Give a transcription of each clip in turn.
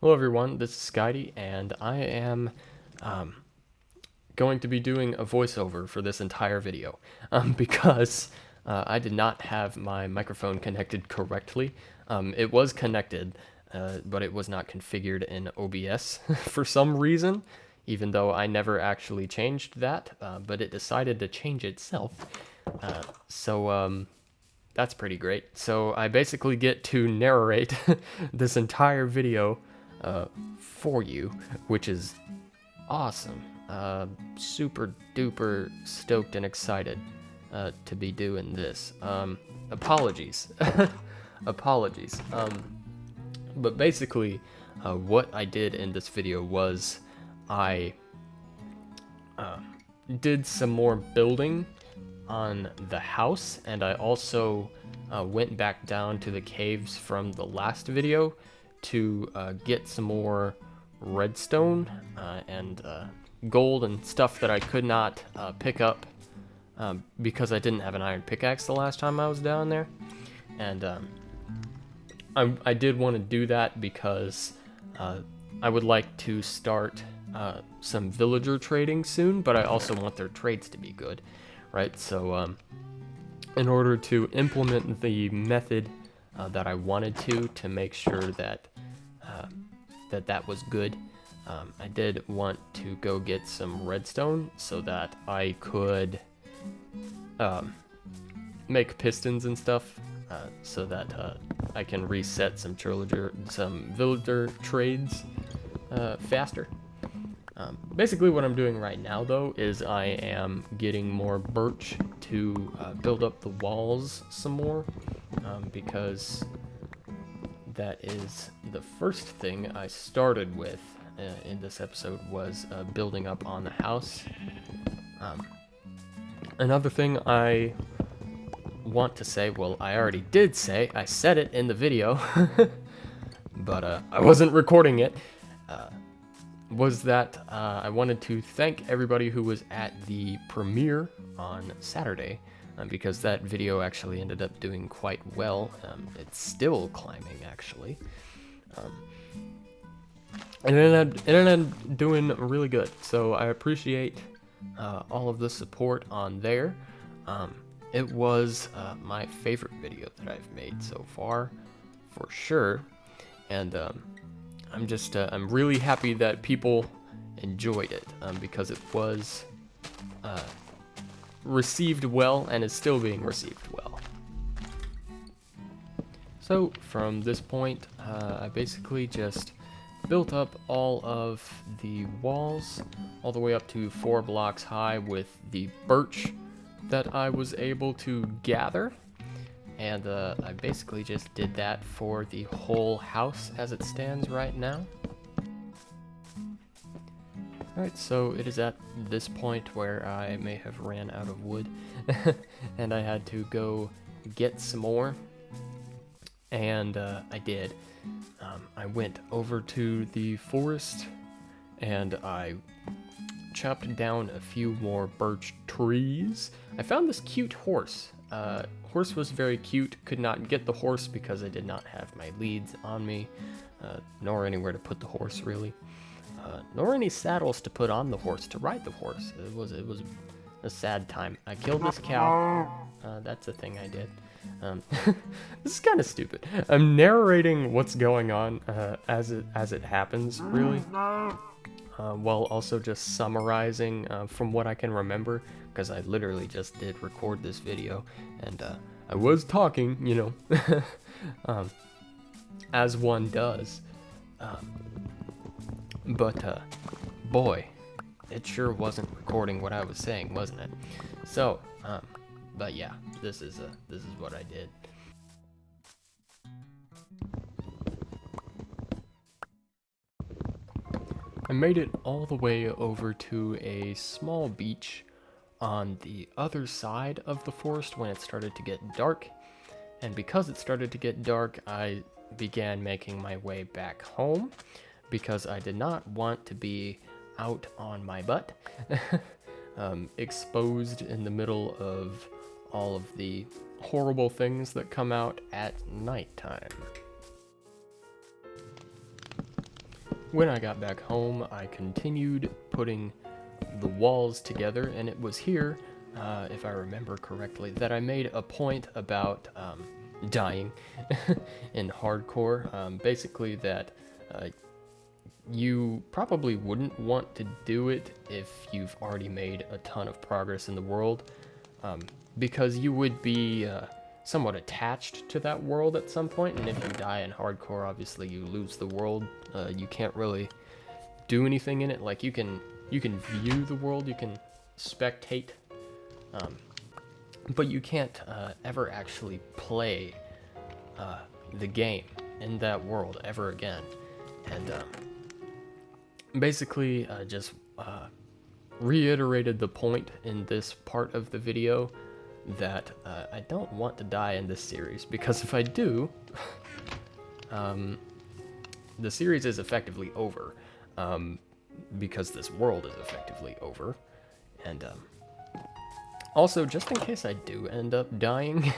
Hello everyone, this is Skydy, and I am going to be doing a voiceover for this entire video, because I did not have my microphone connected correctly. It was connected, but it was not configured in OBS for some reason, even though I never actually changed that, but it decided to change itself. So that's pretty great. So I basically get to narrate this entire video for you, which is awesome. Super duper stoked and excited to be doing this. Apologies. Apologies. But basically, what I did in this video was I did some more building on the house, and I also went back down to the caves from the last video to get some more redstone and gold and stuff that I could not pick up because I didn't have an iron pickaxe the last time I was down there. And I did want to do that because I would like to start some villager trading soon, but I also want their trades to be good, right? So in order to implement the method that I wanted to make sure that that was good, I did want to go get some redstone so that I could make pistons and stuff, so that I can reset some villager trades faster. Basically what I'm doing right now though is I am getting more birch to build up the walls some more, because that is the first thing I started with in this episode, was building up on the house. Another thing I want to say, well, I already did say, I said it in the video, but I wasn't recording it, was that I wanted to thank everybody who was at the premiere on Saturday, because that video actually ended up doing quite well. It's still climbing, actually. And it ended up doing really good, so I appreciate all of the support on there. It was my favorite video that I've made so far, for sure, and I'm really happy that people enjoyed it, because it was received well and is still being received well. So from this point, I basically just built up all of the walls all the way up to 4 blocks high with the birch that I was able to gather. And I basically just did that for the whole house as it stands right now. Alright, so it is at this point where I may have ran out of wood and I had to go get some more, and I did. I went over to the forest and I chopped down a few more birch trees. I found this cute horse. Horse was very cute. Could not get the horse because I did not have my leads on me, nor anywhere to put the horse really, nor any saddles to put on the horse to ride the horse. It was a sad time. I killed this cow. That's a thing I did. This is kind of stupid. I'm narrating what's going on as it happens, really, while also just summarizing from what I can remember, because I literally just did record this video, and I was talking, you know, as one does. But boy, it sure wasn't recording what I was saying, wasn't it? So, but yeah, this is what I did. I made it all the way over to a small beach on the other side of the forest when it started to get dark, and because it started to get dark, I began making my way back home because I did not want to be out on my butt, exposed in the middle of all of the horrible things that come out at nighttime. when I got back home, I continued putting the walls together, and it was here, if I remember correctly, that I made a point about dying in hardcore. Basically that you probably wouldn't want to do it if you've already made a ton of progress in the world, because you would be somewhat attached to that world at some point, and if you die in hardcore, obviously you lose the world. You can't really do anything in it. Like, you can view the world, you can spectate, but you can't ever actually play the game in that world ever again. And basically just reiterated the point in this part of the video that I don't want to die in this series, because if I do, the series is effectively over, because this world is effectively over. And also, just in case I do end up dying,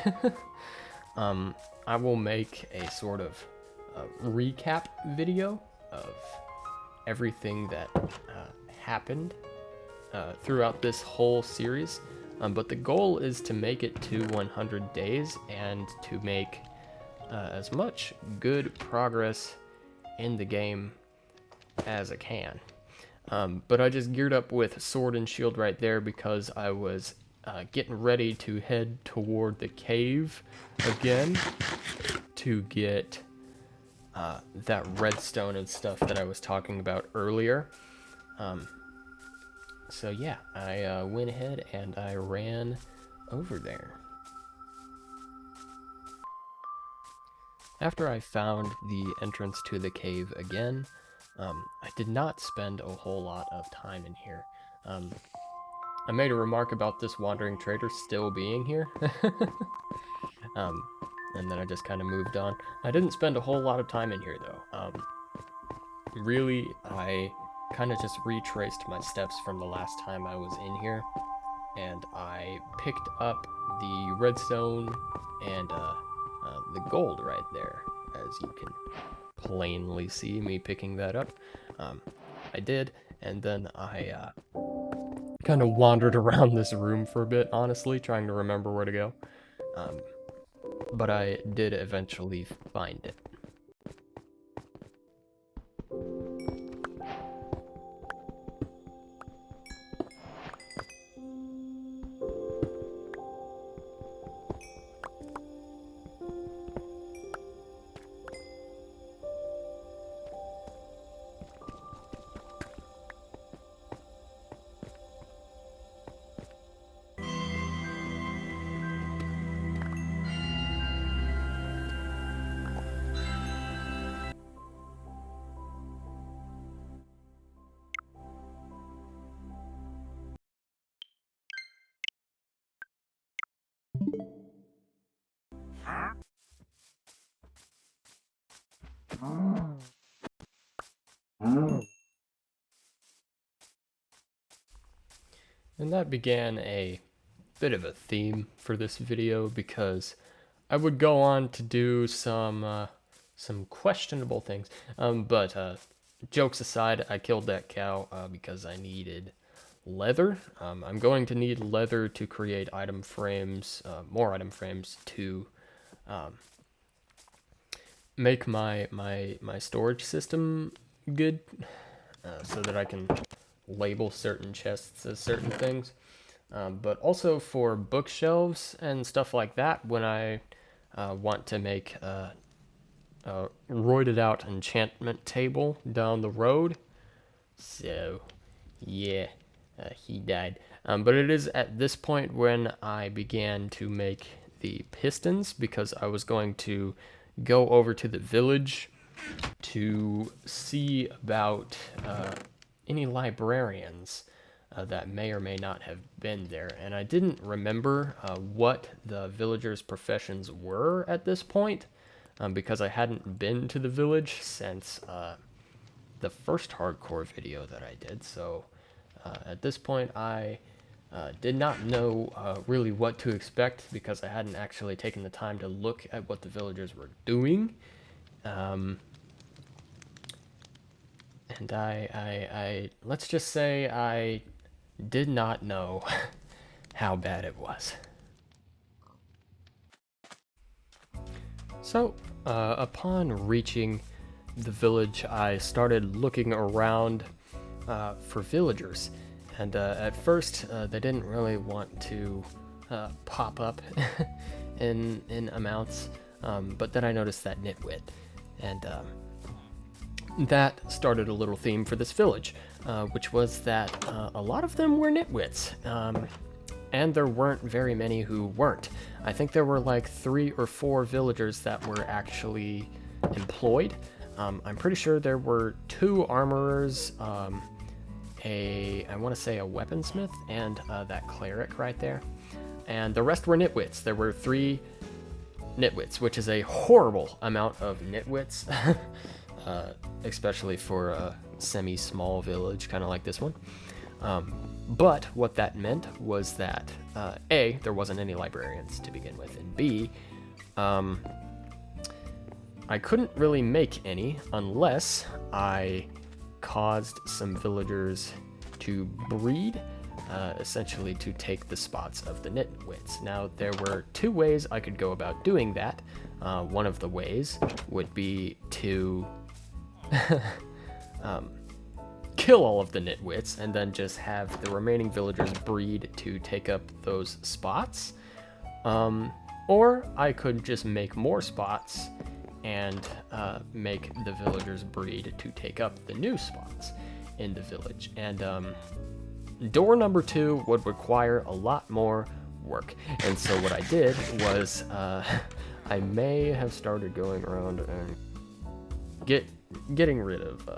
I will make a sort of recap video of everything that happened throughout this whole series. But the goal is to make it to 100 days and to make as much good progress in the game as I can. But I just geared up with sword and shield right there because I was getting ready to head toward the cave again to get that redstone and stuff that I was talking about earlier. So yeah, I went ahead and I ran over there. After I found the entrance to the cave again, I did not spend a whole lot of time in here. I made a remark about this wandering trader still being here, and then I just kind of moved on. I didn't spend a whole lot of time in here though. Really, I kind of just retraced my steps from the last time I was in here, and I picked up the redstone and the gold right there, as you can plainly see me picking that up. I did, and then I kind of wandered around this room for a bit, honestly, trying to remember where to go. But I did eventually find it. And that began a bit of a theme for this video, because I would go on to do some questionable things. But jokes aside, I killed that cow because I needed leather. I'm going to need leather to create item frames, more item frames to make my storage system good, so that I can label certain chests as certain things. But also for bookshelves and stuff like that, when I want to make a roided out enchantment table down the road. So yeah, he died. But it is at this point when I began to make the pistons, because I was going to go over to the village to see about any librarians that may or may not have been there. And I didn't remember what the villagers' professions were at this point, because I hadn't been to the village since the first hardcore video that I did. So at this point I did not know really what to expect, because I hadn't actually taken the time to look at what the villagers were doing. And I let's just say I did not know how bad it was. So, upon reaching the village, I started looking around for villagers. And at first, they didn't really want to pop up in amounts, but then I noticed that nitwit. And that started a little theme for this village, which was that a lot of them were nitwits. And there weren't very many who weren't. I think there were like 3 or 4 villagers that were actually employed. I'm pretty sure there were 2 armorers, I want to say a weaponsmith, and that cleric right there. And the rest were nitwits. There were 3 nitwits, which is a horrible amount of nitwits, especially for a semi-small village, kind of like this one. But what that meant was that, A, there wasn't any librarians to begin with, and B, I couldn't really make any unless I caused some villagers to breed, essentially to take the spots of the nitwits. Now, there were 2 ways I could go about doing that. One of the ways would be to kill all of the nitwits and then just have the remaining villagers breed to take up those spots. Or I could just make more spots and make the villagers breed to take up the new spots in the village. And door number 2 would require a lot more work. And so what I did was I may have started going around and getting rid of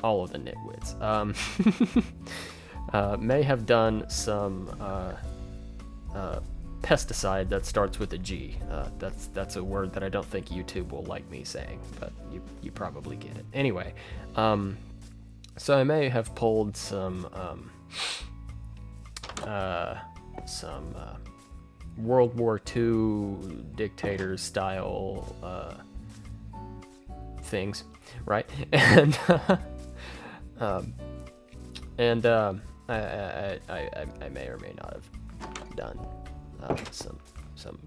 all of the nitwits. May have done some pesticide that starts with a G. That's a word that I don't think YouTube will like me saying, but you probably get it. Anyway, so I may have pulled some World War II dictator style things, right? And I may or may not have done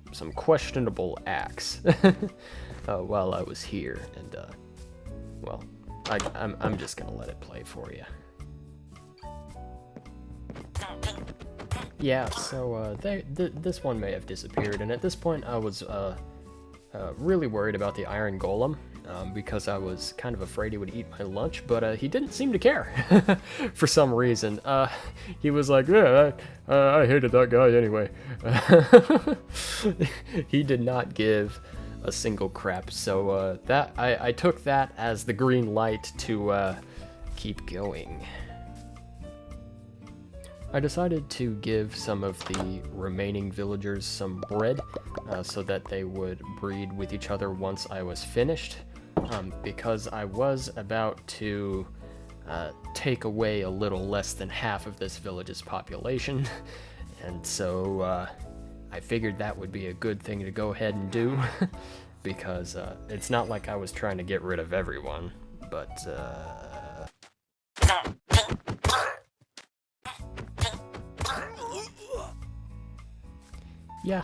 some questionable acts while I was here, and well, I'm just gonna let it play for you. Yeah, so this one may have disappeared, and at this point I was really worried about the iron golem, because I was kind of afraid he would eat my lunch, but he didn't seem to care for some reason. He was like, yeah, I hated that guy anyway. He did not give a single crap, so that I took that as the green light to keep going. I decided to give some of the remaining villagers some bread so that they would breed with each other once I was finished, because I was about to take away a little less than half of this village's population, and so I figured that would be a good thing to go ahead and do, because it's not like I was trying to get rid of everyone, but yeah,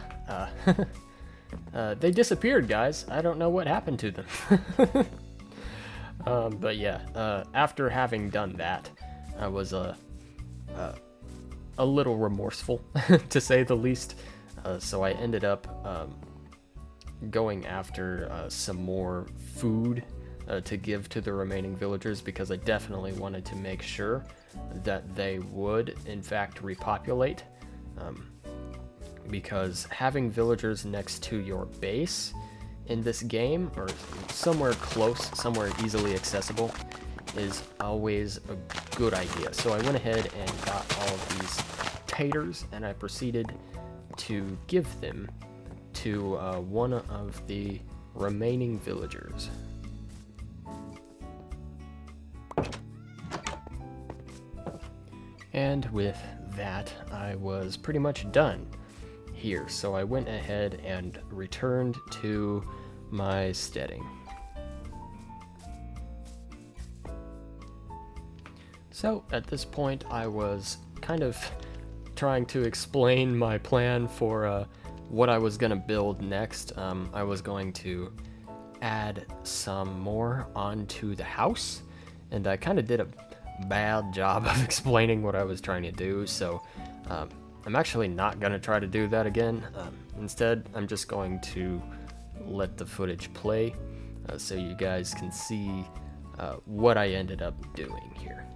they disappeared, guys. I don't know what happened to them. But yeah, after having done that, I was a little remorseful, to say the least. So I ended up going after some more food to give to the remaining villagers, because I definitely wanted to make sure that they would, in fact, repopulate. Because having villagers next to your base in this game, or somewhere close, somewhere easily accessible, is always a good idea. So I went ahead and got all of these taters, and I proceeded to give them to one of the remaining villagers. And with that, I was pretty much done here, so I went ahead and returned to my steading. So at this point, I was kind of trying to explain my plan for what I was gonna build next. I was going to add some more onto the house, and I kind of did a bad job of explaining what I was trying to do, so I'm actually not gonna try to do that again. Instead, I'm just going to let the footage play so you guys can see what I ended up doing here.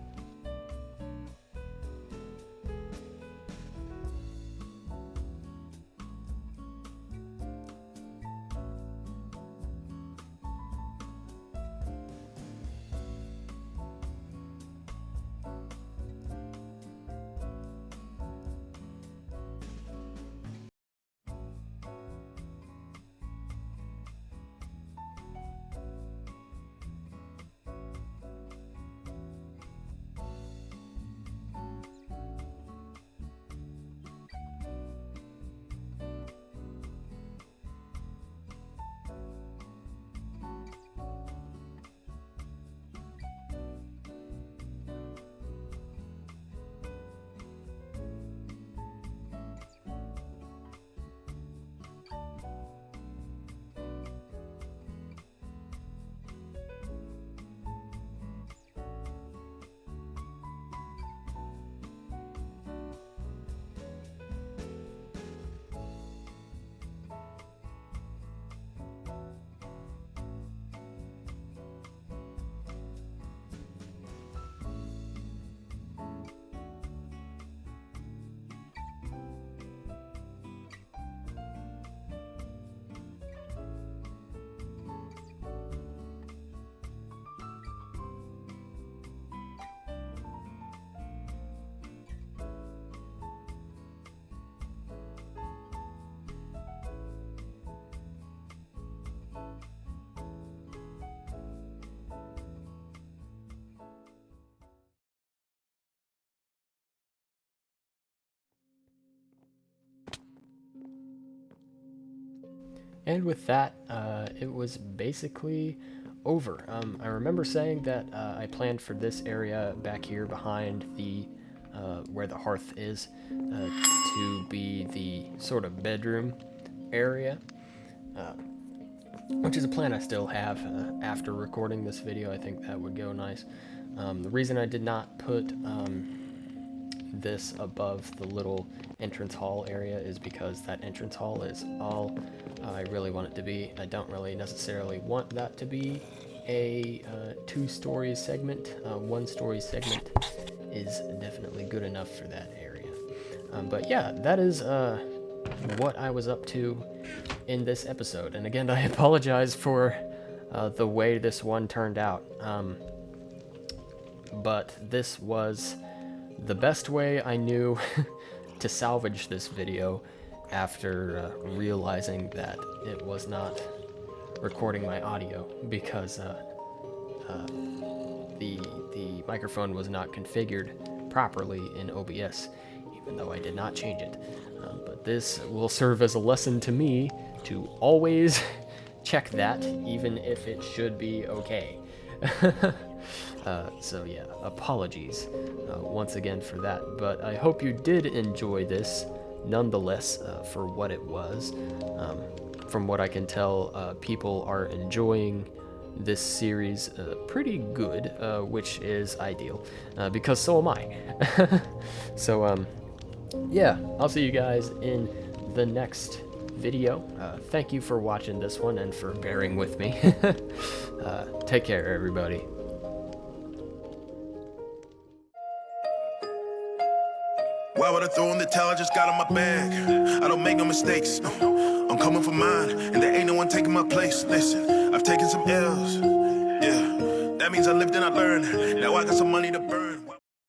And with that, it was basically over. I remember saying that I planned for this area back here behind the where the hearth is to be the sort of bedroom area, which is a plan I still have. After recording this video, I think that would go nice. The reason I did not put this above the little entrance hall area is because that entrance hall is all I really want it to be. I don't really necessarily want that to be a two-story segment. One-story segment is definitely good enough for that area. But yeah, that is what I was up to in this episode. And again, I apologize for the way this one turned out. But this was the best way I knew to salvage this video after realizing that it was not recording my audio because the microphone was not configured properly in OBS, even though I did not change it. But this will serve as a lesson to me to always check that, even if it should be okay. So yeah, apologies once again for that, but I hope you did enjoy this nonetheless for what it was. From what I can tell, people are enjoying this series pretty good, which is ideal, because so am I. So yeah, I'll see you guys in the next video. Thank you for watching this one and for bearing with me. Take care, everybody. Why would I throw in the towel? I just got on my bag. I don't make no mistakes, no. I'm coming for mine, and there ain't no one taking my place. Listen, I've taken some L's, yeah. That means I lived and I learned. Now I got some money to